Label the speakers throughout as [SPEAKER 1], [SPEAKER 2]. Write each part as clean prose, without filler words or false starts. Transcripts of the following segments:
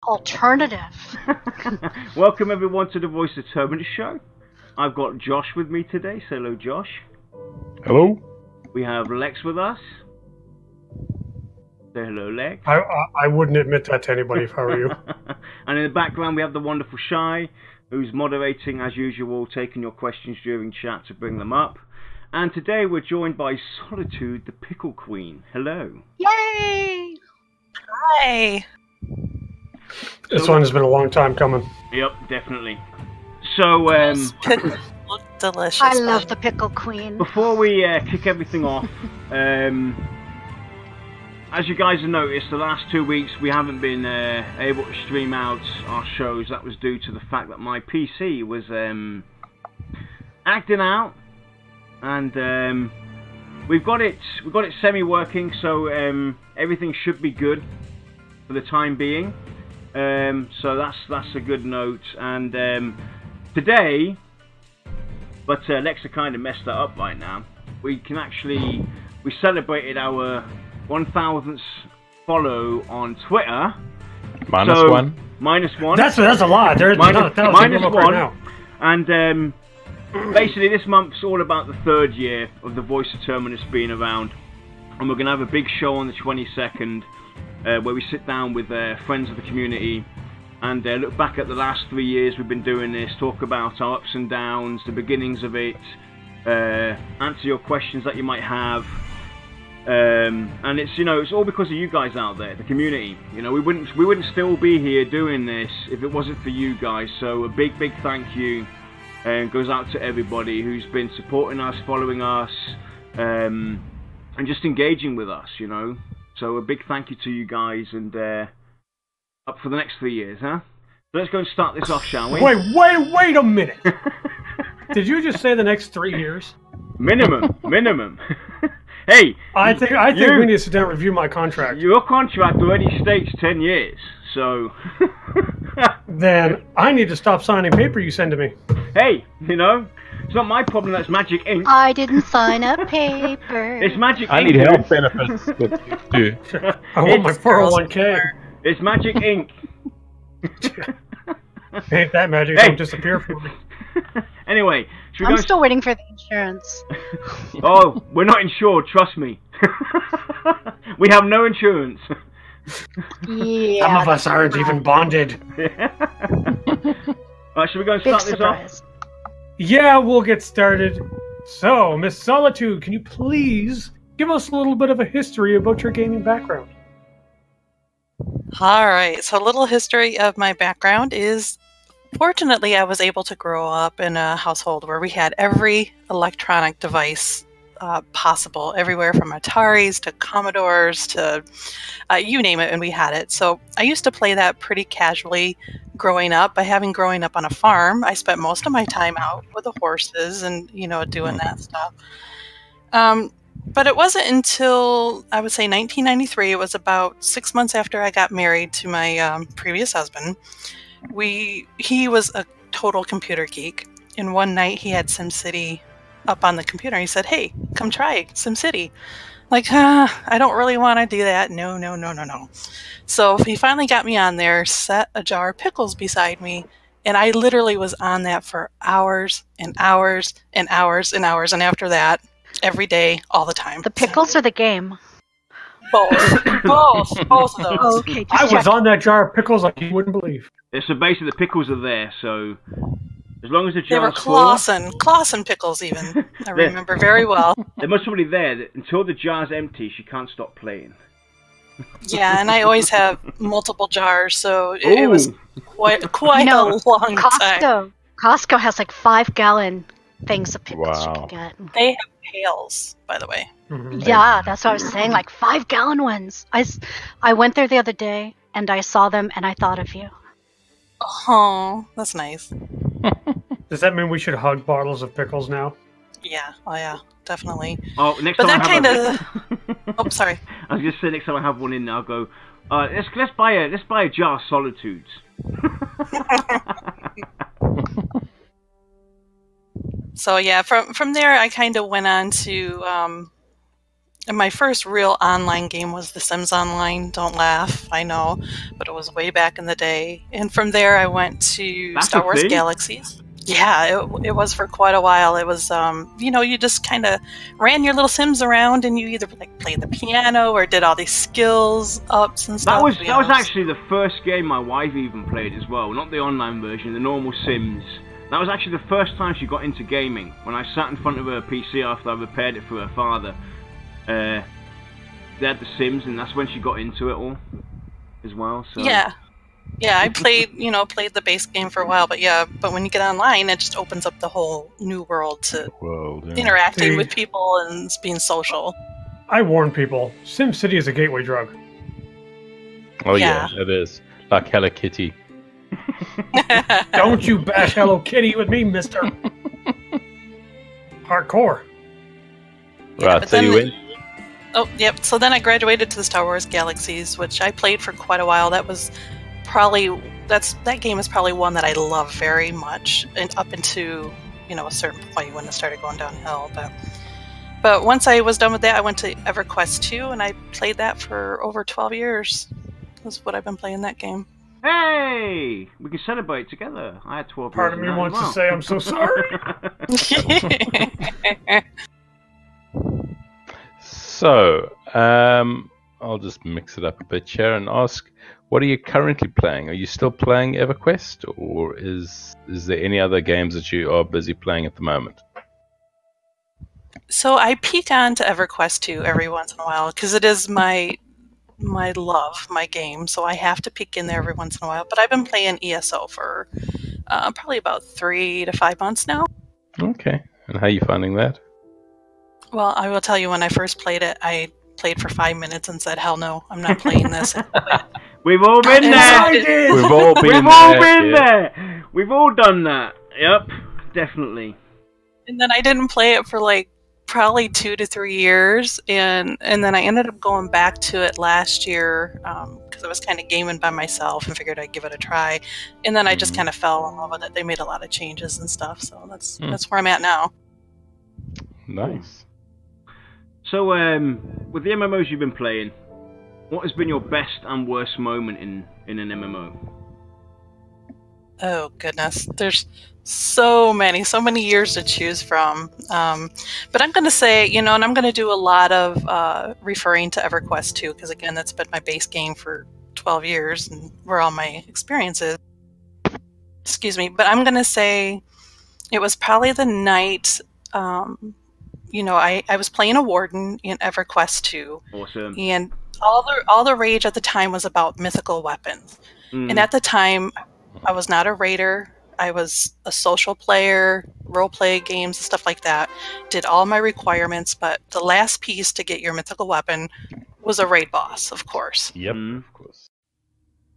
[SPEAKER 1] alternative.
[SPEAKER 2] Welcome everyone to the Voice of Terminus show. I've got Josh with me today. Say hello, Josh.
[SPEAKER 3] Hello.
[SPEAKER 2] We have Lex with us. Say hello, Lex.
[SPEAKER 4] I wouldn't admit that to anybody if I were you.
[SPEAKER 2] And in the background we have the wonderful Shy, who's moderating as usual, taking your questions during chat to bring them up. And today we're joined by Solitude, the Pickle Queen. Hello.
[SPEAKER 1] Yay!
[SPEAKER 5] Hi.
[SPEAKER 4] This one has been a long time coming.
[SPEAKER 2] Yep, definitely. So,
[SPEAKER 5] Pickles look delicious.
[SPEAKER 1] I love the Pickle Queen.
[SPEAKER 2] before we kick everything off, as you guys have noticed, the last 2 weeks we haven't been able to stream out our shows. That was due to the fact that my PC was acting out, and we've got it semi-working, so everything should be good for the time being. So that's a good note. And today, but Lexa kind of messed that up right now. We celebrated our 1000th follow on Twitter.
[SPEAKER 3] Minus one.
[SPEAKER 2] Minus one.
[SPEAKER 4] That's a lot. There's
[SPEAKER 2] minus one.
[SPEAKER 4] right now.
[SPEAKER 2] And basically this month's all about the 3rd year of the Voice of Terminus being around. And we're going to have a big show on the 22nd where we sit down with friends of the community and look back at the last 3 years we've been doing this, talk about our ups and downs, the beginnings of it, answer your questions that you might have. And it's all because of you guys out there, the community. We wouldn't still be here doing this if it wasn't for you guys. So a big thank you goes out to everybody who's been supporting us, following us, and just engaging with us. So a big thank you to you guys, and up for the next 3 years, huh? So let's go and start this off, shall we?
[SPEAKER 4] Wait a minute. Did you just say the next 3 years?
[SPEAKER 2] Minimum. Hey,
[SPEAKER 4] I think we need to sit down and review my contract.
[SPEAKER 2] Your contract already states 10 years, so...
[SPEAKER 4] Then I need to stop signing paper you send to me.
[SPEAKER 2] Hey, it's not my problem, that's magic ink.
[SPEAKER 1] I didn't sign a paper.
[SPEAKER 2] It's magic ink.
[SPEAKER 3] I need health benefits too.
[SPEAKER 4] I want my 401k.
[SPEAKER 2] It's magic ink.
[SPEAKER 4] Ain't that magic? Don't disappear for me.
[SPEAKER 2] Anyway,
[SPEAKER 1] I'm still waiting for the insurance.
[SPEAKER 2] Oh, we're not insured, trust me. We have no insurance.
[SPEAKER 1] Yeah.
[SPEAKER 4] Some of us aren't even bonded.
[SPEAKER 2] Alright, should we go and start this off?
[SPEAKER 4] Yeah, we'll get started. So, Miss Solitude, can you please give us a little bit of a history about your gaming background?
[SPEAKER 5] Alright, so a little history of my background is, fortunately I was able to grow up in a household where we had every electronic device possible, everywhere from Ataris to Commodores to you name it, and we had it. So I used to play that pretty casually growing up. Growing up on a farm, I spent most of my time out with the horses and doing that stuff. But it wasn't until, I would say, 1993, it was about 6 months after I got married to my previous husband. He was a total computer geek, and one night he had SimCity up on the computer, and he said, "Hey, come try SimCity." Like, I don't really want to do that. No. So he finally got me on there, set a jar of pickles beside me, and I literally was on that for hours and hours and hours and hours, and after that, every day, all the time.
[SPEAKER 1] The pickles or the game?
[SPEAKER 5] Both of those.
[SPEAKER 1] Oh, okay,
[SPEAKER 4] I was on that jar of pickles like you wouldn't believe.
[SPEAKER 2] So basically the pickles are there, so as long as the
[SPEAKER 5] They were
[SPEAKER 2] jar's full...
[SPEAKER 5] Clausen pickles even. I remember very well.
[SPEAKER 2] They're most probably there. Until the jar's empty, she can't stop playing.
[SPEAKER 5] Yeah, and I always have multiple jars, so it was quite a long time.
[SPEAKER 1] Costco has like 5-gallon things of pickles you can get.
[SPEAKER 5] They have pails, by the way.
[SPEAKER 4] Mm-hmm.
[SPEAKER 1] Yeah, that's what I was saying, like 5-gallon ones. I went there the other day, and I saw them, and I thought of you.
[SPEAKER 5] Oh, that's nice.
[SPEAKER 4] Does that mean we should hug bottles of pickles now?
[SPEAKER 5] Yeah, definitely.
[SPEAKER 2] Oh, next
[SPEAKER 5] but
[SPEAKER 2] time
[SPEAKER 5] that
[SPEAKER 2] I have
[SPEAKER 5] kind of... Oh, sorry.
[SPEAKER 2] I was just saying, next time I have one in there, I'll go, let's buy a jar of Solitudes.
[SPEAKER 5] So yeah, from there I kind of went on to my first real online game was The Sims Online. Don't laugh, I know, but it was way back in the day. And from there, I went to
[SPEAKER 2] That's
[SPEAKER 5] Star
[SPEAKER 2] a
[SPEAKER 5] Wars
[SPEAKER 2] thing?
[SPEAKER 5] Galaxies. Yeah, it was for quite a while. It was, you just kind of ran your little Sims around, and you either like played the piano or did all these skills ups and stuff.
[SPEAKER 2] That was actually the first game my wife even played as well. Not the online version, the normal Sims. That was actually the first time she got into gaming. When I sat in front of her PC after I repaired it for her father, they had the Sims, and that's when she got into it all as well. So.
[SPEAKER 5] Yeah, I played the base game for a while, but when you get online, it just opens up the whole new world to interacting with people and being social.
[SPEAKER 4] I warn people, SimCity is a gateway drug.
[SPEAKER 3] Oh yeah, it is. Like Hello Kitty.
[SPEAKER 4] Don't you bash Hello Kitty with me, mister. Hardcore.
[SPEAKER 3] Right, so you win?
[SPEAKER 5] Oh, yep. So then I graduated to the Star Wars Galaxies, which I played for quite a while. That game is probably one that I love very much, and up into a certain point when it started going downhill. But once I was done with that, I went to EverQuest 2, and I played that for over 12 years. That's what I've been playing that game.
[SPEAKER 2] Hey, we can celebrate together. I had 12
[SPEAKER 4] Part of me wants to say I'm so sorry.
[SPEAKER 3] So, I'll just mix it up a bit here and ask, what are you currently playing? Are you still playing EverQuest, or is there any other games that you are busy playing at the moment?
[SPEAKER 5] So I peek on to EverQuest 2 every once in a while because it is my love, my game. So I have to peek in there every once in a while. But I've been playing ESO for probably about 3 to 5 months now.
[SPEAKER 3] Okay, and how are you finding that?
[SPEAKER 5] Well, I will tell you, when I first played it, I played for 5 minutes and said, "Hell no, I'm not playing this."
[SPEAKER 2] We've all been there.
[SPEAKER 3] We've all been
[SPEAKER 2] there. We've all done that. Yep, definitely.
[SPEAKER 5] And then I didn't play it for like probably 2 to 3 years, and then I ended up going back to it last year because I was kind of gaming by myself and figured I'd give it a try. And then I just kind of fell in love with it. They made a lot of changes and stuff, so that's where I'm at now.
[SPEAKER 3] Nice.
[SPEAKER 2] So, with the MMOs you've been playing, what has been your best and worst moment in an MMO?
[SPEAKER 5] Oh, goodness. There's so many years to choose from. But I'm going to say, and I'm going to do a lot of referring to EverQuest 2, because, again, that's been my base game for 12 years and where all my experiences. Excuse me. But I'm going to say it was probably the night... I was playing a warden in EverQuest 2.
[SPEAKER 2] Awesome.
[SPEAKER 5] And all the rage at the time was about mythical weapons. And at the time, I was not a raider. I was a social player, role-play games, stuff like that. Did all my requirements, but the last piece to get your mythical weapon was a raid boss, of course.
[SPEAKER 3] Yep, of course.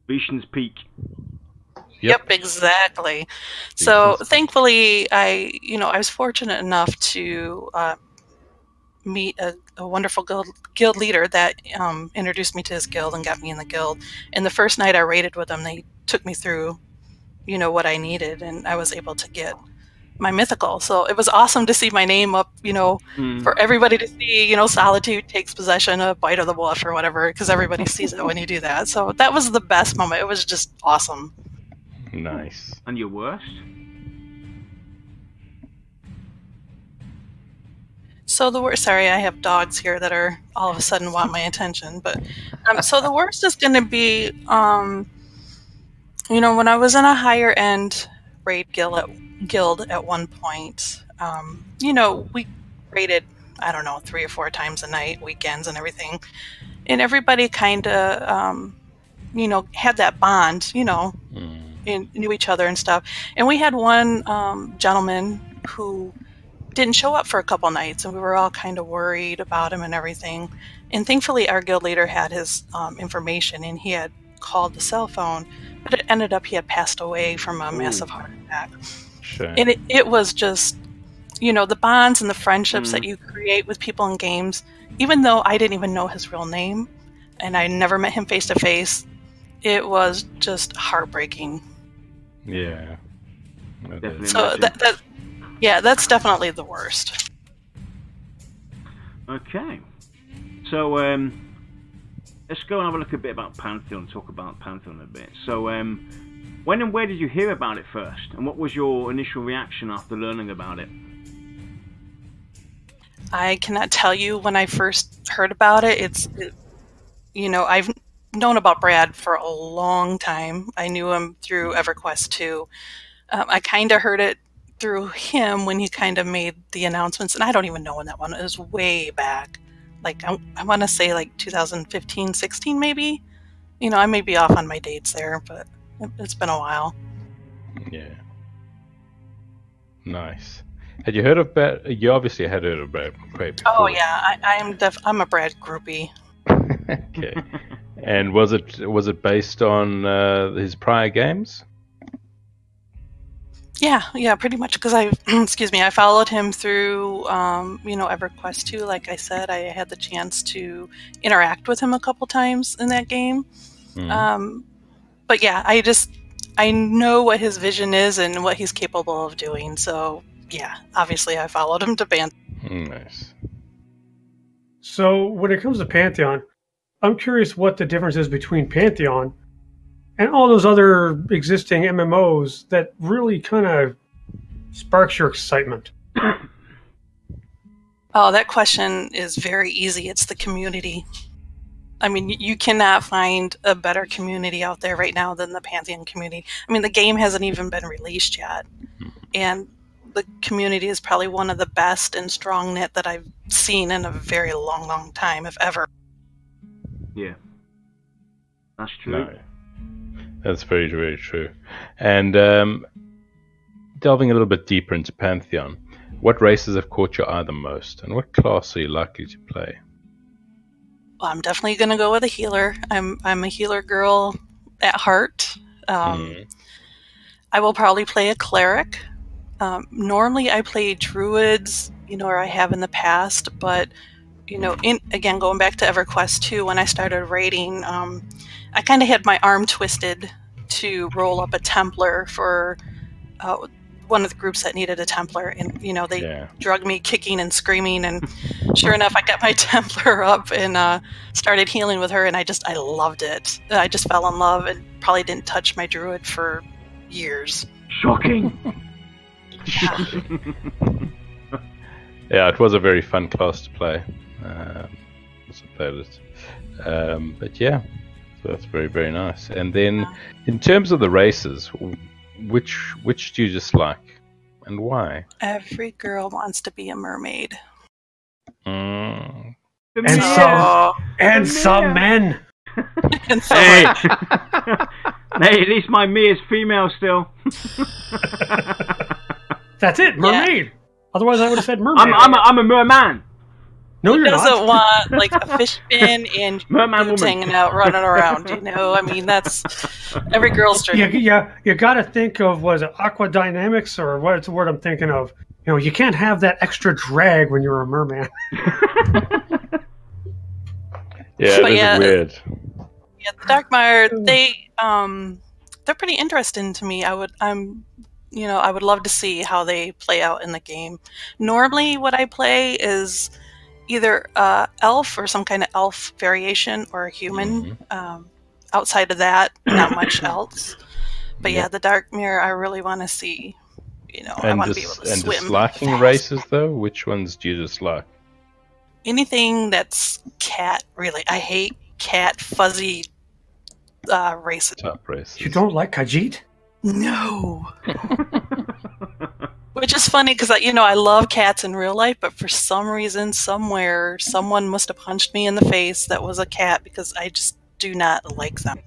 [SPEAKER 2] Lucian's Peak.
[SPEAKER 5] Yep, exactly. So thankfully, I was fortunate enough to meet a wonderful guild leader that introduced me to his guild and got me in the guild. And the first night I raided with them, they took me through, what I needed, and I was able to get my mythical. So it was awesome to see my name up, for everybody to see, Solitude takes possession of Bite of the Wolf or whatever, because everybody sees it when you do that. So that was the best moment. It was just awesome.
[SPEAKER 3] Nice.
[SPEAKER 2] And your worst?
[SPEAKER 5] So the worst, sorry, I have dogs here that are all of a sudden want my attention. But so the worst is going to be, when I was in a higher end raid guild at one point, we raided, 3 or 4 times a night, weekends and everything. And everybody kind of, had that bond, and knew each other and stuff. And we had one gentleman who didn't show up for a couple nights, and we were all kind of worried about him and everything. And thankfully, our guild leader had his information, and he had called the cell phone, but it ended up he had passed away from a massive heart attack.
[SPEAKER 3] Sure.
[SPEAKER 5] And it was just, the bonds and the friendships that you create with people in games, even though I didn't even know his real name, and I never met him face to face, it was just heartbreaking.
[SPEAKER 3] Yeah.
[SPEAKER 2] Definitely.
[SPEAKER 5] So that's definitely the worst.
[SPEAKER 2] Okay. So let's go and have a look a bit about Pantheon. Talk about Pantheon a bit. So when and where did you hear about it first, and what was your initial reaction after learning about it?
[SPEAKER 5] I cannot tell you when I first heard about it. I've known about Brad for a long time. I knew him through EverQuest 2. I kind of heard it through him when he kind of made the announcements, and I don't even know when that one. It was way back. Like, I want to say like 2015, 16 maybe. I may be off on my dates there, but it's been a while.
[SPEAKER 3] Yeah. Nice. Had you heard of Brad? You obviously had heard of Brad Quay before.
[SPEAKER 5] Oh yeah, I'm a Brad groupie.
[SPEAKER 3] Okay. And was it based on his prior games?
[SPEAKER 5] Yeah, pretty much. Because excuse me, I followed him through, EverQuest 2. Like I said, I had the chance to interact with him a couple times in that game. But yeah, I know what his vision is and what he's capable of doing. So yeah, obviously I followed him to Pantheon.
[SPEAKER 3] Nice.
[SPEAKER 4] So when it comes to Pantheon, I'm curious what the difference is between Pantheon and all those other existing MMOs that really kind of sparks your excitement.
[SPEAKER 5] Oh, that question is very easy. It's the community. I mean, you cannot find a better community out there right now than the Pantheon community. I mean, the game hasn't even been released yet. And the community is probably one of the best and strong knit that I've seen in a very long, long time, if ever.
[SPEAKER 2] Yeah. That's true.
[SPEAKER 3] No. That's very, very true. And delving a little bit deeper into Pantheon, what races have caught your eye the most, and what class are you likely to play?
[SPEAKER 5] Well, I'm definitely going to go with a healer. I'm a healer girl at heart. I will probably play a cleric. Normally I play druids, or I have in the past, but again, going back to EverQuest 2, when I started raiding, I kind of had my arm twisted to roll up a Templar for one of the groups that needed a Templar, and they drugged me kicking and screaming, and sure enough, I got my Templar up and started healing with her, and I loved it. I just fell in love and probably didn't touch my druid for years.
[SPEAKER 2] Shocking.
[SPEAKER 3] Yeah, it was a very fun class to play. Also played it. But yeah, so that's very, very nice. And then, in terms of the races, which do you dislike, and why?
[SPEAKER 5] Every girl wants to be a mermaid.
[SPEAKER 4] And
[SPEAKER 2] And
[SPEAKER 4] some men.
[SPEAKER 5] And so
[SPEAKER 2] Hey, hey, at least my me is female still.
[SPEAKER 4] That's it, mermaid. Otherwise, I would have said mermaid.
[SPEAKER 2] I'm a merman.
[SPEAKER 4] No,
[SPEAKER 5] who
[SPEAKER 4] you're
[SPEAKER 5] doesn't
[SPEAKER 4] not.
[SPEAKER 5] want like a fish fin and
[SPEAKER 2] Merman
[SPEAKER 5] boobs
[SPEAKER 2] woman.
[SPEAKER 5] hanging out, running around? I mean, that's every girl's dream.
[SPEAKER 4] You got to think of, was it aqua dynamics, or what's the word I'm thinking of? You can't have that extra drag when you're a merman.
[SPEAKER 3] Yeah,
[SPEAKER 5] But
[SPEAKER 3] that's weird.
[SPEAKER 5] Yeah, the Darkmire, they're pretty interesting to me. I would love to see how they play out in the game. Normally, what I play is either elf or some kind of elf variation, or a human. Outside of that, not much else. But yeah, the Darkmire, I really want to see. I want to be able to swim.
[SPEAKER 3] And disliking
[SPEAKER 5] fast.
[SPEAKER 3] races, though? Which ones do you dislike?
[SPEAKER 5] Anything that's cat, really. I hate cat, fuzzy races.
[SPEAKER 3] Top races.
[SPEAKER 4] You don't like Khajiit?
[SPEAKER 5] No. Which is funny because I love cats in real life, but for some reason, somewhere, someone must have punched me in the face that was a cat, because I just do not like them.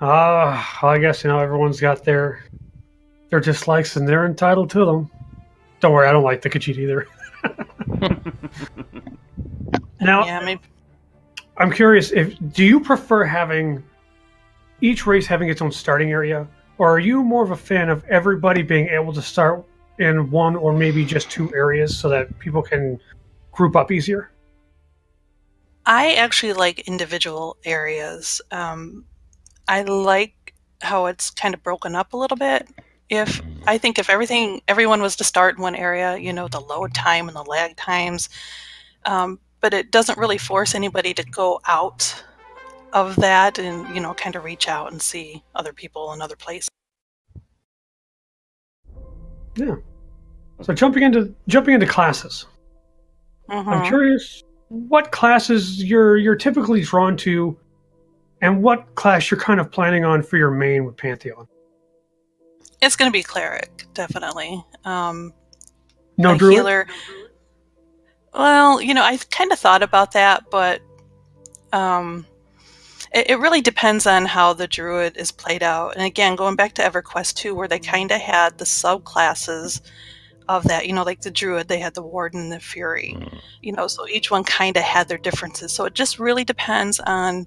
[SPEAKER 4] Well, I guess everyone's got their dislikes, and they're entitled to them. Don't worry, I don't like the Khajiit either. Now,
[SPEAKER 5] Yeah, maybe.
[SPEAKER 4] I'm curious, do you prefer having each race having its own starting area, or are you more of a fan of everybody being able to start in one or maybe just two areas so that people can group up easier?
[SPEAKER 5] I actually like individual areas. I like how it's kind of broken up a little bit. If I think if everyone was to start in one area, the load time and the lag times, but it doesn't really force anybody to go out of that and kind of reach out and see other people in other places.
[SPEAKER 4] Yeah. So jumping into classes. I'm curious what classes you're typically drawn to, and what class you're kind of planning on for your main with Pantheon.
[SPEAKER 5] It's going to be cleric, definitely.
[SPEAKER 4] No druid?
[SPEAKER 5] Healer. Well, I've kind of thought about that, but it really depends on how the druid is played out. And again, going back to EverQuest 2, where they kind of had the subclasses of that, like the druid, they had the warden and the fury, so each one kind of had their differences. So it just really depends on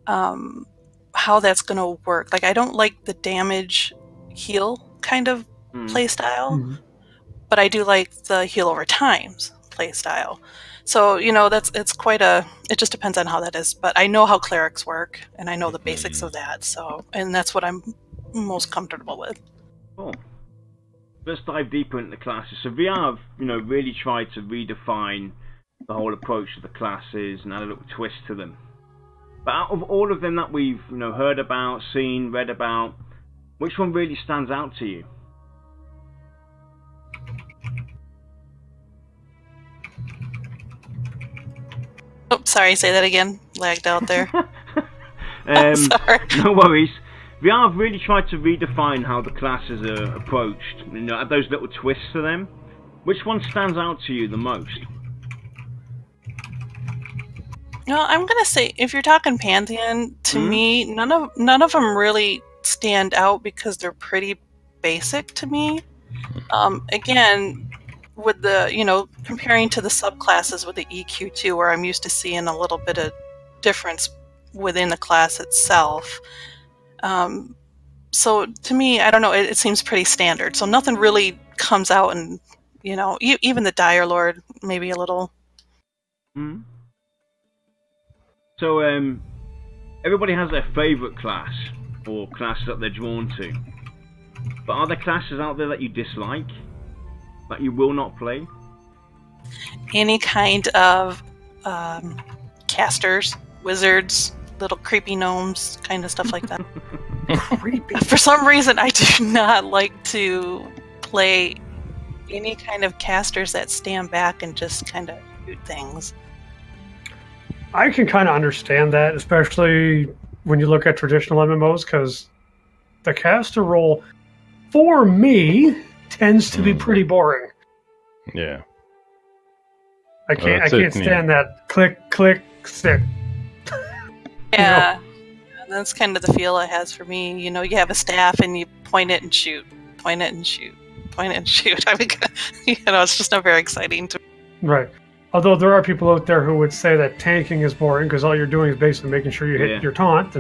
[SPEAKER 5] how that's going to work. Like, I don't like the damage heal kind of play style, but I do like the heal over times play style. So it just depends on how that is. But I know how clerics work, and I know the basics of that. So, and that's what I'm most comfortable with.
[SPEAKER 2] Cool. Let's dive deeper into the classes. So we have, really tried to redefine the whole approach to the classes and add a little twist to them. But out of all of them that we've, heard about, seen, read about, which one really stands out to you?
[SPEAKER 5] Oh, sorry, say that again. Lagged out there. Sorry.
[SPEAKER 2] No worries. We have really tried to redefine how the classes are approached, add those little twists to them. Which one stands out to you the most?
[SPEAKER 5] I'm gonna say, if you're talking Pantheon, to me, none of them really stand out because they're pretty basic to me. Again, with the comparing to the subclasses with the EQ2, where I'm used to seeing a little bit of difference within the class itself. So to me, I don't know, it seems pretty standard. So nothing really comes out, and even the Dire Lord, maybe a little.
[SPEAKER 2] So everybody has their favourite class or class that they're drawn to. But are there classes out there that you dislike, that you will not play?
[SPEAKER 5] Any kind of casters, wizards, little creepy gnomes, kind of stuff like that.
[SPEAKER 4] Creepy.
[SPEAKER 5] For some reason, I do not like to play any kind of casters that stand back and just kind of shoot things.
[SPEAKER 4] I can kind of understand that, especially when you look at traditional MMOs, because the caster role, for me, tends to be pretty boring.
[SPEAKER 3] Yeah.
[SPEAKER 4] I can't stand that click, stick.
[SPEAKER 5] Yeah. That's kind of the feel it has for me. You have a staff and you point it and shoot, point it and shoot, point it and shoot. I mean, it's just not very exciting to me.
[SPEAKER 4] Right. Although there are people out there who would say that tanking is boring because all you're doing is basically making sure you hit your taunt,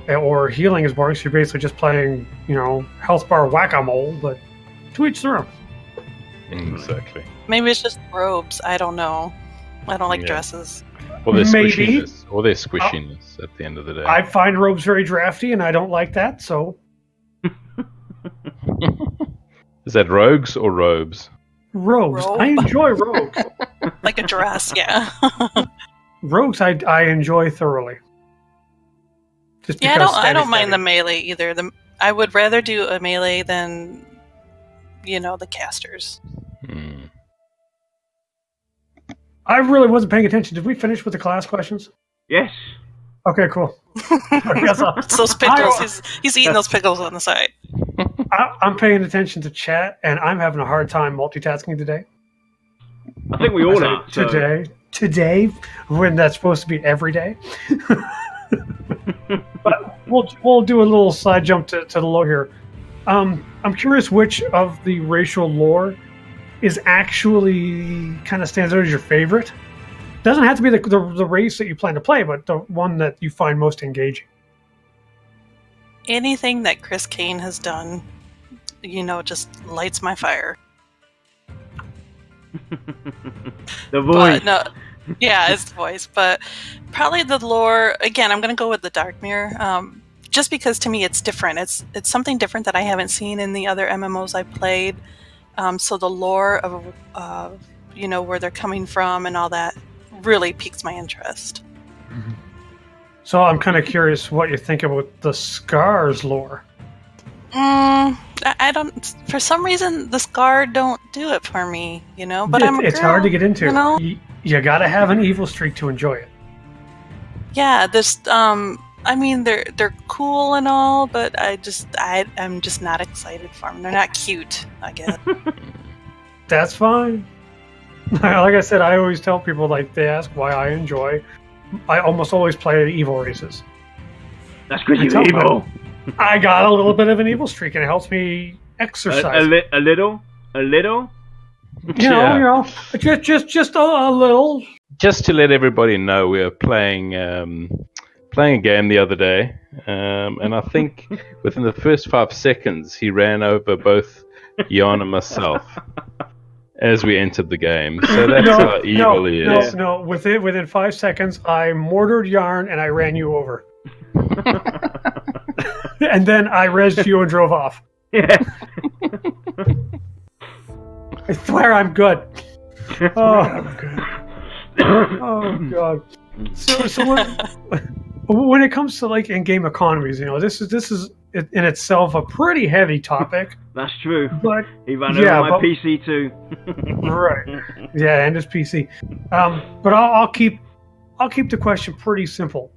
[SPEAKER 4] or healing is boring, so you're basically just playing, health bar whack-a-mole, but to each their own.
[SPEAKER 3] Exactly.
[SPEAKER 5] Maybe it's just robes. I don't know. I don't like dresses.
[SPEAKER 3] Or their
[SPEAKER 4] Maybe.
[SPEAKER 3] squishiness. Or their squishiness at the end of the day.
[SPEAKER 4] I find robes very drafty, and I don't like that, so...
[SPEAKER 3] Is that rogues or robes?
[SPEAKER 4] Rogues.
[SPEAKER 5] Robe.
[SPEAKER 4] I enjoy rogues.
[SPEAKER 5] Like a dress, yeah.
[SPEAKER 4] Rogues I enjoy thoroughly. Just
[SPEAKER 5] Yeah,
[SPEAKER 4] because
[SPEAKER 5] I don't mind the melee either. I would rather do a melee than, the casters.
[SPEAKER 4] I really wasn't paying attention. Did we finish with the class questions?
[SPEAKER 2] Yes.
[SPEAKER 4] Okay, cool.
[SPEAKER 5] Those pickles, he's eating those pickles on the side.
[SPEAKER 4] I'm paying attention to chat, and I'm having a hard time multitasking today.
[SPEAKER 2] I think we all are.
[SPEAKER 4] Today, when that's supposed to be every day. But we'll do a little side jump to the low here. I'm curious which of the racial lore is actually kind of stands out as your favorite. Doesn't have to be the race that you plan to play, but the one that you find most engaging.
[SPEAKER 5] Anything that Chris Kane has done, just lights my fire.
[SPEAKER 2] The voice.
[SPEAKER 5] But no, yeah, it's the voice. But probably the lore. Again, I'm going to go with the Dark Mirror. just because to me it's different. It's something different that I haven't seen in the other MMOs I played. So the lore of where they're coming from and all that really piques my interest.
[SPEAKER 4] Mm-hmm. So I'm kind of curious what you think about the Scars lore.
[SPEAKER 5] I don't. For some reason, the Scar don't do it for me. But
[SPEAKER 4] it's hard to get into. You gotta have an evil streak to enjoy it.
[SPEAKER 5] Yeah, this. I mean, they're cool and all, but I'm just not excited for them. They're not cute, I guess.
[SPEAKER 4] That's fine. Like I said, I always tell people, like, they ask why I enjoy. I almost always play the evil races.
[SPEAKER 2] That's because you're evil.
[SPEAKER 4] I got a little bit of an evil streak, and it helps me exercise.
[SPEAKER 2] A little.
[SPEAKER 4] You know, just a little.
[SPEAKER 3] Just to let everybody know, we were playing a game the other day, and I think within the first 5 seconds, he ran over both Jan and myself as we entered the game. So that's how evil he is.
[SPEAKER 4] No. Within 5 seconds, I mortared Yarn and I ran you over. And then I rezzed you and drove off.
[SPEAKER 2] Yeah.
[SPEAKER 4] I swear I'm good. Oh, I'm good. Oh God. So when it comes to like in-game economies, this is in itself a pretty heavy topic.
[SPEAKER 2] That's true.
[SPEAKER 4] But
[SPEAKER 2] he ran over my PC too.
[SPEAKER 4] Right. Yeah, and his PC. But I'll keep the question pretty simple.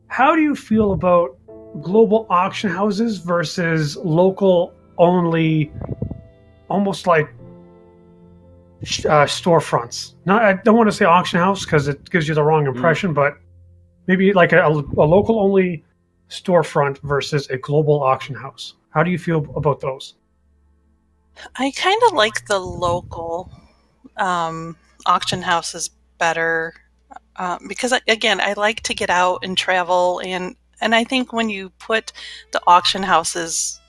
[SPEAKER 4] How do you feel about global auction houses versus local only, almost like storefronts? I don't want to say auction house because it gives you the wrong impression, but maybe like a local only storefront versus a global auction house. How do you feel about those?
[SPEAKER 5] I kind of like the local auction houses better because, again, I like to get out and travel, and I think when you put the auction houses,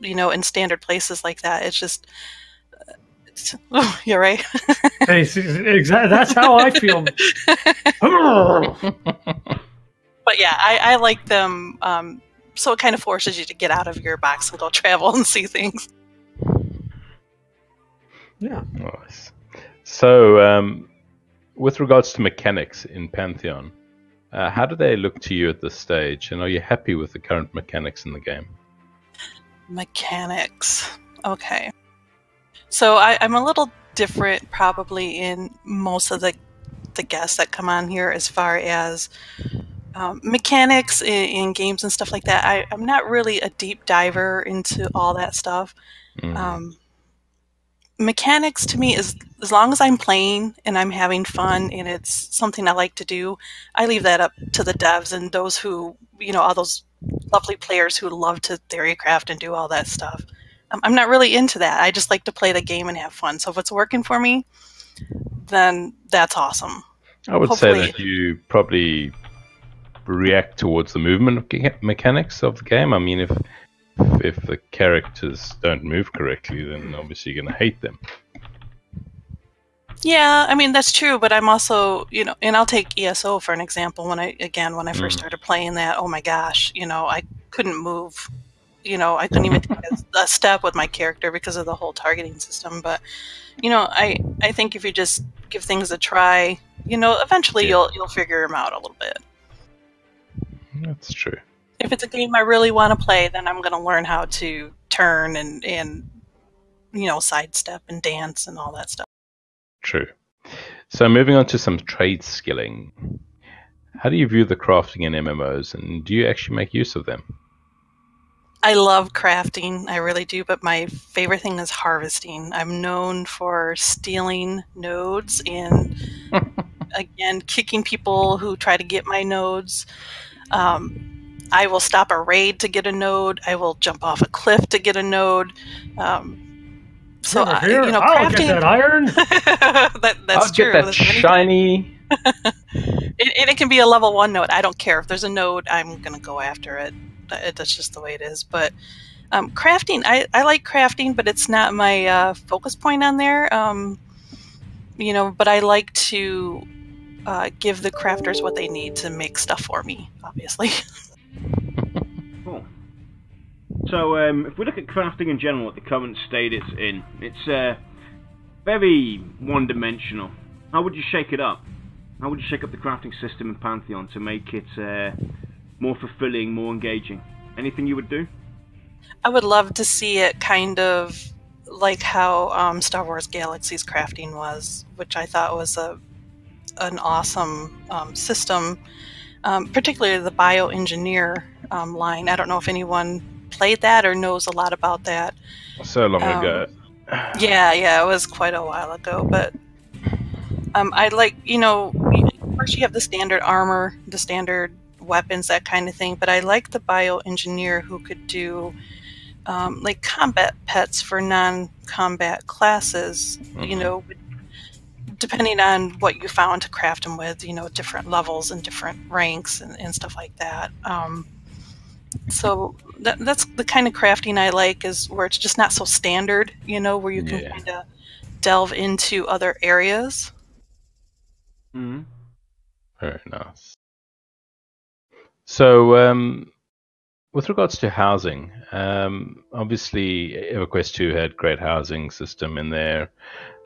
[SPEAKER 5] in standard places like that, it's just... you're right.
[SPEAKER 4] Hey, exactly. That's how I feel.
[SPEAKER 5] But yeah, I like them. So it kind of forces you to get out of your box and go travel and see things.
[SPEAKER 4] Yeah.
[SPEAKER 3] Nice. So, with regards to mechanics in Pantheon, how do they look to you at this stage? And are you happy with the current mechanics in the game?
[SPEAKER 5] Mechanics. Okay. So I'm a little different probably in most of the guests that come on here as far as mechanics in games and stuff like that. I'm not really a deep diver into all that stuff. Mechanics to me is, as long as I'm playing and I'm having fun and it's something I like to do, I leave that up to the devs and those who, all those lovely players who love to theorycraft and do all that stuff. I'm not really into that. I just like to play the game and have fun. So if it's working for me, then that's awesome.
[SPEAKER 3] I would say that you probably react towards the movement mechanics of the game. I mean, if the characters don't move correctly, then obviously you're going to hate them.
[SPEAKER 5] Yeah, I mean, that's true, but I'm also, and I'll take ESO for an example. When I first started playing that, oh my gosh, I couldn't move. I couldn't even take a step with my character because of the whole targeting system. But, I think if you just give things a try, eventually you'll figure them out a little bit.
[SPEAKER 3] That's true.
[SPEAKER 5] If it's a game I really want to play, then I'm going to learn how to turn and sidestep and dance and all that stuff.
[SPEAKER 3] True. So moving on to some trade skilling. How do you view the crafting in MMOs, and do you actually make use of them?
[SPEAKER 5] I love crafting, I really do, but my favorite thing is harvesting. I'm known for stealing nodes and, again, kicking people who try to get my nodes. I will stop a raid to get a node. I will jump off a cliff to get a node. So,
[SPEAKER 4] crafting... I'll get that iron.
[SPEAKER 5] That's
[SPEAKER 3] I'll
[SPEAKER 5] true.
[SPEAKER 3] Get that shiny.
[SPEAKER 5] And it can be a level 1 node. I don't care. If there's a node, I'm going to go after it. That's just the way it is. But crafting, I like crafting, but it's not my focus point on there. But I like to give the crafters what they need to make stuff for me, obviously.
[SPEAKER 2] So, if we look at crafting in general, at the current state it's in, it's very one-dimensional. How would you shake it up? How would you shake up the crafting system in Pantheon to make it more fulfilling, more engaging? Anything you would do?
[SPEAKER 5] I would love to see it kind of like how Star Wars Galaxy's crafting was, which I thought was an awesome system, particularly the bioengineer line. I don't know if anyone played that or knows a lot about that.
[SPEAKER 3] So long ago.
[SPEAKER 5] Yeah, it was quite a while ago, but I like, of course you have the standard armor, the standard weapons, that kind of thing, but I like the bioengineer who could do like combat pets for non-combat classes, depending on what you found to craft them with, different levels and different ranks and stuff like that. So that's the kind of crafting I like, is where it's just not so standard, where you can kind of delve into other areas.
[SPEAKER 2] Mm-hmm.
[SPEAKER 3] Very nice. So, with regards to housing, obviously EverQuest 2 had great housing system in there.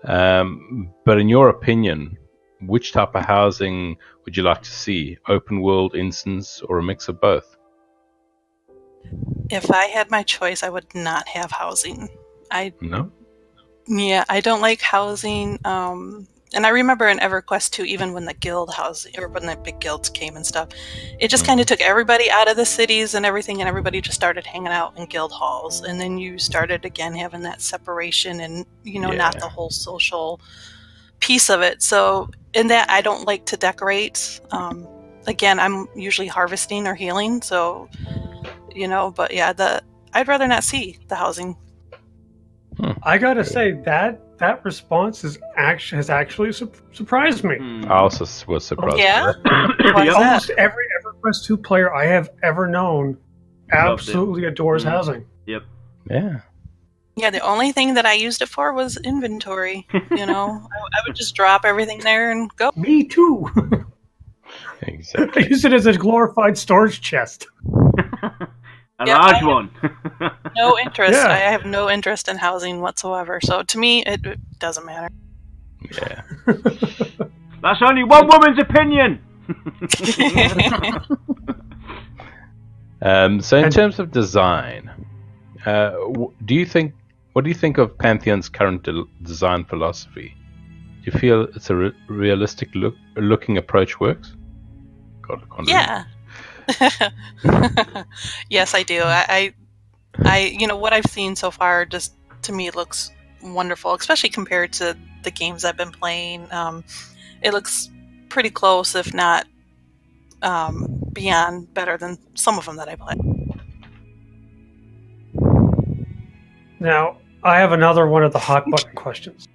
[SPEAKER 3] But in your opinion, which type of housing would you like to see? Open world, instance, or a mix of both?
[SPEAKER 5] If I had my choice, I would not have housing.
[SPEAKER 3] No?
[SPEAKER 5] Yeah, I don't like housing. And I remember in EverQuest 2, even when the guild housing, or when the big guilds came and stuff, it just kind of took everybody out of the cities and everything, and everybody just started hanging out in guild halls. And then you started again having that separation and, not the whole social piece of it. So in that, I don't like to decorate. Again, I'm usually harvesting or healing, so, but yeah, I'd rather not see the housing.
[SPEAKER 4] I gotta say that response has actually surprised me.
[SPEAKER 3] I also was surprised.
[SPEAKER 5] Yeah?
[SPEAKER 4] Almost every EverQuest 2 player I have ever known absolutely adores housing.
[SPEAKER 2] Yep.
[SPEAKER 3] Yeah.
[SPEAKER 5] Yeah, the only thing that I used it for was inventory. I would just drop everything there and go.
[SPEAKER 4] Me too.
[SPEAKER 3] Exactly.
[SPEAKER 4] I use it as a glorified storage chest.
[SPEAKER 2] A large one.
[SPEAKER 5] No interest.
[SPEAKER 4] Yeah.
[SPEAKER 5] I have no interest in housing whatsoever. So to me, it doesn't matter.
[SPEAKER 3] Yeah.
[SPEAKER 2] That's only one woman's opinion.
[SPEAKER 3] So in terms of design, what do you think of Pantheon's current design philosophy? Do you feel it's a realistic looking approach works? God, I can't
[SPEAKER 5] Yeah. Yes, I do. I what I've seen so far just to me looks wonderful, especially compared to the games I've been playing. It looks pretty close, if not beyond better than some of them that I play.
[SPEAKER 4] Now, I have another one of the hot button questions.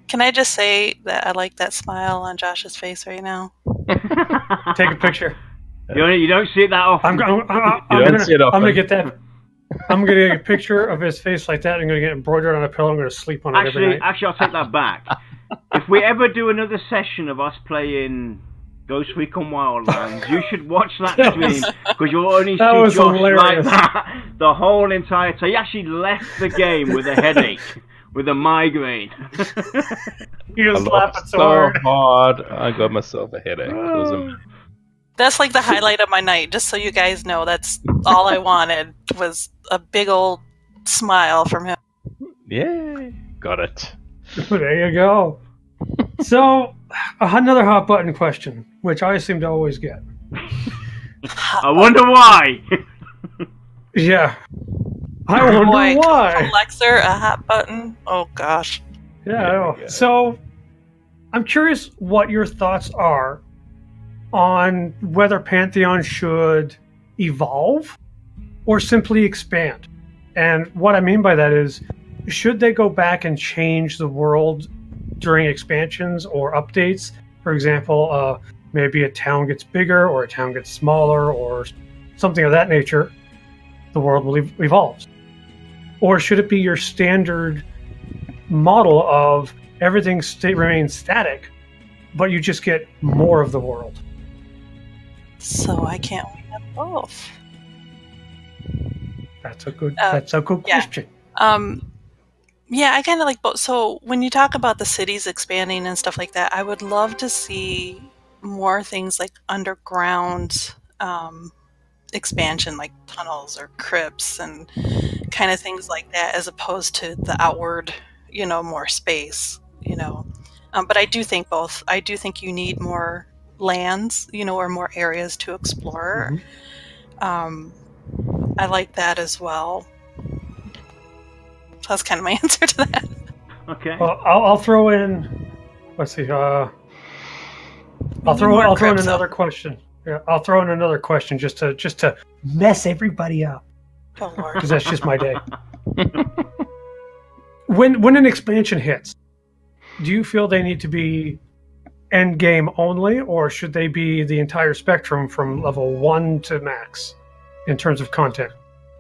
[SPEAKER 5] Can I just say that I like that smile on Josh's face right now?
[SPEAKER 4] Take a picture.
[SPEAKER 2] You don't see it that often.
[SPEAKER 4] I'm gonna get that. I'm gonna get a picture of his face like that. I'm gonna get embroidered on a pillow. I'm gonna sleep on it every night.
[SPEAKER 2] Actually, I'll take that back. If we ever do another session of us playing Ghost Recon Wildlands, you should watch that stream, because you'll only see Josh like that the whole entire time. He actually left the game with a headache, with a migraine.
[SPEAKER 4] He was laughing
[SPEAKER 3] so hard. I got myself a headache.
[SPEAKER 5] That's like the highlight of my night, just so you guys know. That's all I wanted, was a big old smile from him.
[SPEAKER 3] Yeah, got it.
[SPEAKER 4] There you go. So, another hot button question, which I seem to always get.
[SPEAKER 2] I wonder why.
[SPEAKER 4] Yeah. I wonder why.
[SPEAKER 5] Flexer, a hot button? Oh, gosh.
[SPEAKER 4] Yeah, I know. So, I'm curious what your thoughts are on whether Pantheon should evolve or simply expand. And what I mean by that is, should they go back and change the world during expansions or updates? For example, maybe a town gets bigger or a town gets smaller or something of that nature. The world will evolve. Or should it be your standard model of everything remains static, but you just get more of the world?
[SPEAKER 5] So I can't have both.
[SPEAKER 4] That's a good question.
[SPEAKER 5] Yeah, I kind of like both. So when you talk about the cities expanding and stuff like that, I would love to see more things like underground expansion, like tunnels or crypts and kind of things like that, as opposed to the outward, more space, But I do think both. I do think you need more lands, or more areas to explore. I like that as well. So that's kind of my answer to that.
[SPEAKER 2] Okay.
[SPEAKER 4] Well, I'll throw in. Let's see. I'll throw in another question. Yeah, I'll throw in another question just to mess everybody up.
[SPEAKER 5] Oh Lord.
[SPEAKER 4] Because that's just my day. When an expansion hits, do you feel they need to be end game only, or should they be the entire spectrum from level 1 to max in terms of content?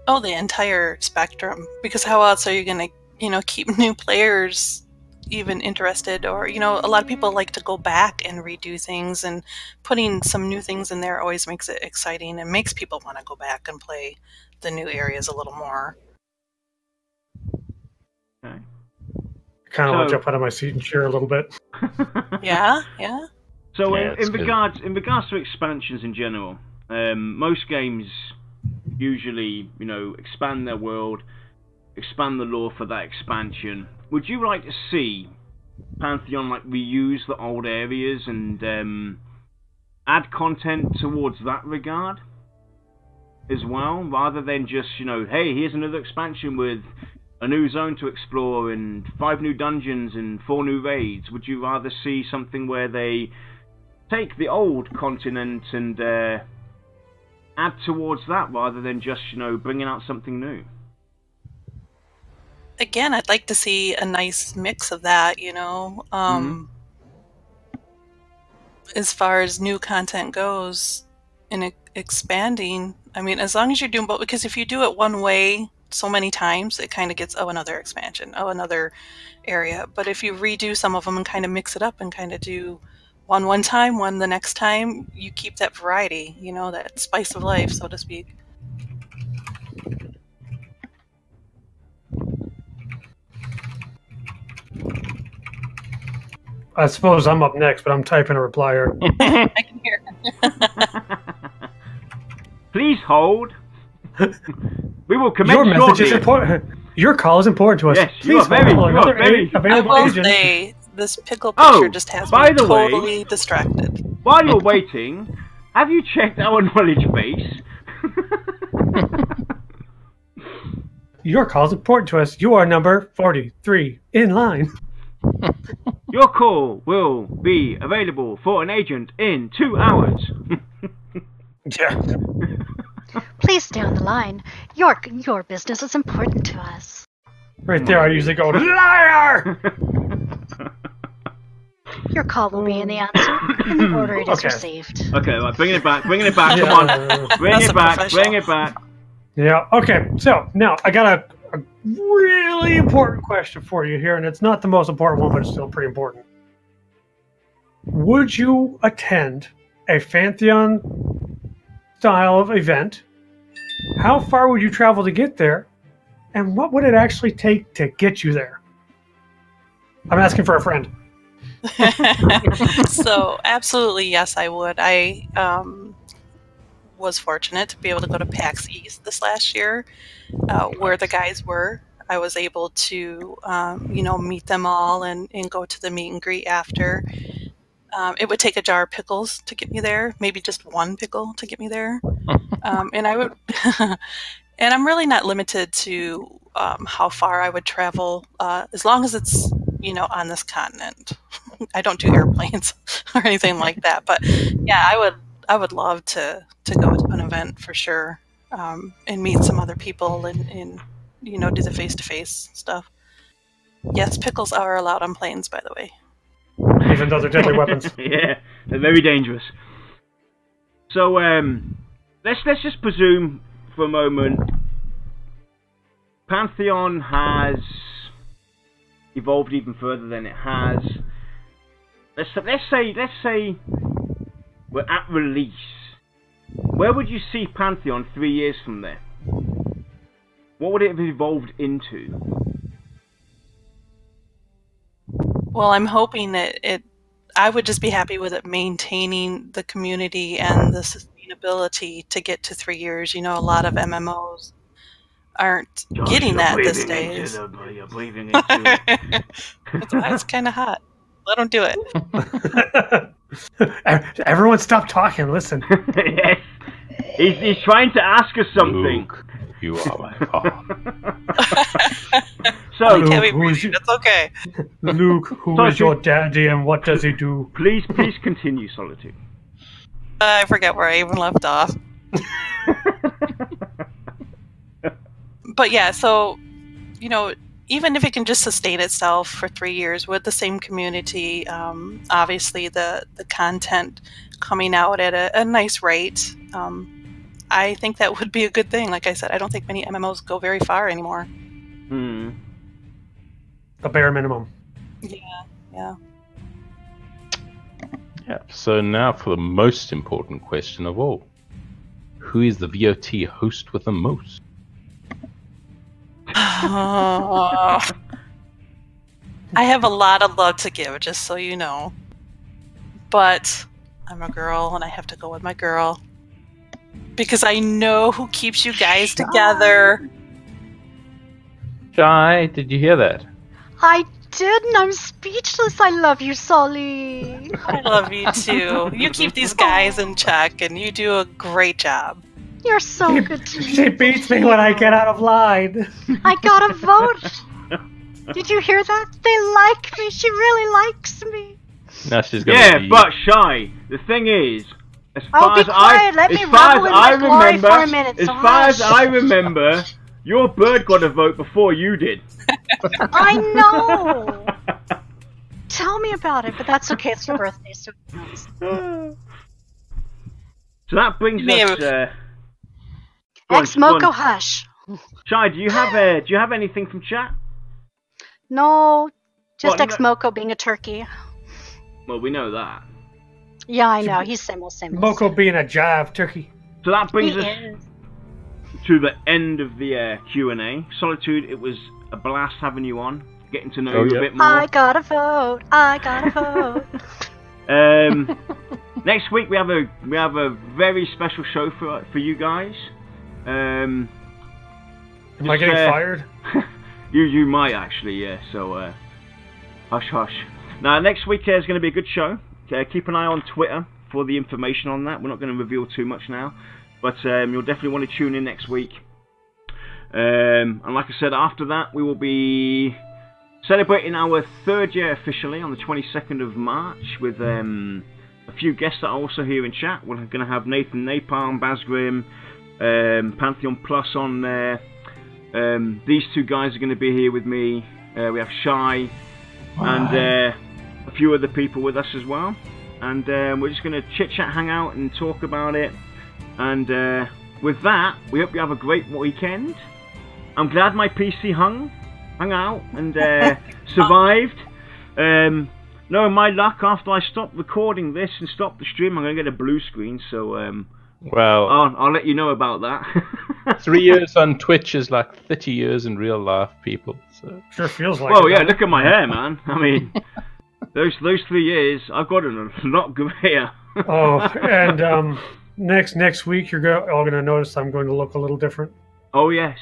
[SPEAKER 5] Oh, the entire spectrum. Because how else are you going to, keep new players even interested? Or, a lot of people like to go back and redo things, and putting some new things in there always makes it exciting and makes people want to go back and play the new areas a little more.
[SPEAKER 2] Okay.
[SPEAKER 4] Kind of want to jump out of my seat and cheer a little bit.
[SPEAKER 5] Yeah.
[SPEAKER 2] So
[SPEAKER 3] Yeah,
[SPEAKER 2] in regards to expansions in general, most games usually, expand their world, expand the lore for that expansion. Would you like to see Pantheon reuse the old areas and add content towards that regard as well, rather than just, hey, here's another expansion with a new zone to explore and 5 new dungeons and 4 new raids? Would you rather see something where they take the old continent and add towards that, rather than just, bringing out something new?
[SPEAKER 5] Again, I'd like to see a nice mix of that, As far as new content goes in expanding, I mean, as long as you're doing both, because if you do it one way so many times, it kind of gets, another expansion, another area. But if you redo some of them and kind of mix it up and kind of do one time, one the next time, you keep that variety, that spice of life, so to speak.
[SPEAKER 4] I suppose I'm up next, but I'm typing a reply here.
[SPEAKER 5] I can hear.
[SPEAKER 2] Please hold. We will commence
[SPEAKER 4] Your message
[SPEAKER 2] shortly.
[SPEAKER 4] is important. Your call is important to us.
[SPEAKER 2] Yes,
[SPEAKER 4] Please hold another available
[SPEAKER 5] I will
[SPEAKER 4] agent.
[SPEAKER 5] say, this pickle picture just has me totally distracted.
[SPEAKER 2] While you're waiting, have you checked our knowledge base?
[SPEAKER 4] Your call is important to us. You are number 43 in line.
[SPEAKER 2] Your call will be available for an agent in 2 hours.
[SPEAKER 4] Yeah.
[SPEAKER 1] Please stay on the line. Your business is important to us.
[SPEAKER 4] Right there, I usually go, liar!
[SPEAKER 1] Your call will be in the answer in the order it is received.
[SPEAKER 2] Okay, right, bring it back, come on. Bring it back.
[SPEAKER 4] Yeah, okay, so now I got a really important question for you here, and it's not the most important one, but it's still pretty important. Would you attend a Pantheon style of event? How far would you travel to get there? And what would it actually take to get you there? I'm asking for a friend.
[SPEAKER 5] So, absolutely, yes, I would. I was fortunate to be able to go to PAX East this last year, where the guys were. I was able to, meet them all and go to the meet and greet after. It would take a jar of pickles to get me there, maybe just one pickle to get me there. And I would, and I'm really not limited to how far I would travel, as long as it's, on this continent. I don't do airplanes or anything like that, but yeah, I would love to go to an event for sure, and meet some other people and do the face-to-face stuff. Yes, pickles are allowed on planes, by the way.
[SPEAKER 4] Even though they're deadly weapons.
[SPEAKER 2] Yeah, they're very dangerous. So, let's just presume for a moment Pantheon has evolved even further than it has. Let's say we're at release. Where would you see Pantheon 3 years from there? what would it have evolved into?
[SPEAKER 5] Well, I'm hoping that I would just be happy with it maintaining the community and the sustainability to get to 3 years. You know, a lot of MMOs aren't getting that these days.
[SPEAKER 2] You're breathing into it.
[SPEAKER 5] It's kind of hot. Let them do it.
[SPEAKER 4] Everyone stop talking. Listen.
[SPEAKER 2] Yes. He's trying to ask us something.
[SPEAKER 3] Luke, you are my father.
[SPEAKER 2] So,
[SPEAKER 5] That's okay.
[SPEAKER 4] Luke, who is your daddy and what does he do?
[SPEAKER 2] Please continue, Solitude.
[SPEAKER 5] I forget where I even left off. But yeah, so, you know, even if it can just sustain itself for 3 years with the same community, obviously the content coming out at a nice rate, I think that would be a good thing. Like I said, I don't think many MMOs go very far anymore.
[SPEAKER 4] The bare minimum.
[SPEAKER 5] Yeah.
[SPEAKER 3] So now for the most important question of all. Who is the VOT host with the most?
[SPEAKER 5] I have a lot of love to give, just so you know. But I'm a girl, and I have to go with my girl. Because I know who keeps you guys together.
[SPEAKER 3] Shy, did you hear that?
[SPEAKER 1] I didn't. I'm speechless. I love you, Solly.
[SPEAKER 5] I love you too. You keep these guys in check, and you do a great job.
[SPEAKER 1] You're so good to me.
[SPEAKER 4] She beats me when I get out of line.
[SPEAKER 1] I got a vote. Did you hear that? They like me. She really likes me.
[SPEAKER 3] Now she's gonna be...
[SPEAKER 2] but Shy, the thing is, as far
[SPEAKER 1] be
[SPEAKER 2] as
[SPEAKER 1] quiet. Let me revel in my glory for a minute.
[SPEAKER 2] As
[SPEAKER 1] So
[SPEAKER 2] far as
[SPEAKER 1] hush.
[SPEAKER 2] I remember, your bird got a vote before you did.
[SPEAKER 1] I know. Tell me about it, but that's okay. It's your birthday, so who knows?
[SPEAKER 2] So that brings us.
[SPEAKER 1] Ex Moco Hush.
[SPEAKER 2] Shy, do you have anything from chat?
[SPEAKER 1] No, just
[SPEAKER 2] What,
[SPEAKER 1] Ex Moco being a turkey.
[SPEAKER 2] Well, we know that.
[SPEAKER 1] Yeah, I know. He's same old.
[SPEAKER 4] Moco being a jive turkey.
[SPEAKER 2] So that brings
[SPEAKER 1] He
[SPEAKER 2] us
[SPEAKER 1] is.
[SPEAKER 2] to the end of the Q&A. Solitude, it was a blast having you on, getting to know you a bit more.
[SPEAKER 1] I got a vote. I got a vote.
[SPEAKER 2] Next week we have a very special show for you guys.
[SPEAKER 4] Am I getting fired?
[SPEAKER 2] You might actually, yeah. So hush hush. Now next week is going to be a good show. Keep an eye on Twitter for the information on that. We're not going to reveal too much now, but you'll definitely want to tune in next week. And like I said, after that we will be celebrating our 3rd year officially on the 22nd of March with a few guests that are also here in chat. We're going to have Nathan Napalm, Basgrim, Pantheon Plus on there. These 2 guys are going to be here with me. We have Shy and a few other people with us as well. And we're just going to chit-chat, hang out and talk about it. And with that, we hope you have a great weekend. I'm glad my PC hung out and survived. Knowing my luck, after I stop recording this and stop the stream, I'm going to get a blue screen. So
[SPEAKER 3] well,
[SPEAKER 2] I'll let you know about that.
[SPEAKER 3] 3 years on Twitch is like 30 years in real life, people. So.
[SPEAKER 4] Sure feels like.
[SPEAKER 2] Well, yeah, look at my hair, man. I mean, those 3 years, I've got a lot of hair.
[SPEAKER 4] Oh, and next week you're all going to notice I'm going to look a little different.
[SPEAKER 2] Oh yes.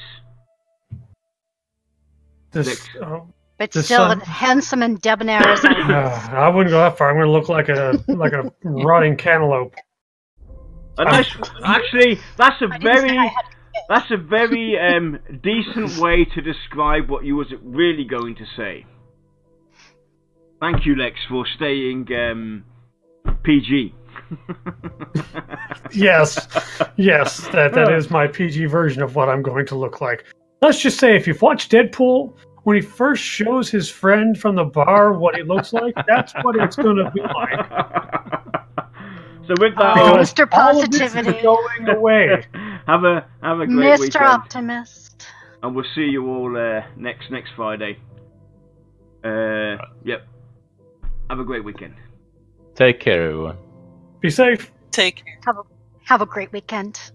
[SPEAKER 1] But still handsome and debonair as
[SPEAKER 4] I wouldn't go that far. I'm going to look like a rotting cantaloupe.
[SPEAKER 2] Actually, that's a very decent way to describe what you was really going to say. Thank you, Lex, for staying PG.
[SPEAKER 4] Yes, that is my PG version of what I'm going to look like. Let's just say, if you've watched Deadpool, when he first shows his friend from the bar what he looks like, that's what it's going to be like.
[SPEAKER 2] So with that,
[SPEAKER 1] Mr. Positivity,
[SPEAKER 4] all of this is going away.
[SPEAKER 2] Have a great
[SPEAKER 1] Mr.
[SPEAKER 2] weekend.
[SPEAKER 1] Optimist,
[SPEAKER 2] and we'll see you all next Friday. Yep. Have a great weekend.
[SPEAKER 3] Take care, everyone.
[SPEAKER 4] Be safe.
[SPEAKER 5] Take care.
[SPEAKER 1] Have a great weekend.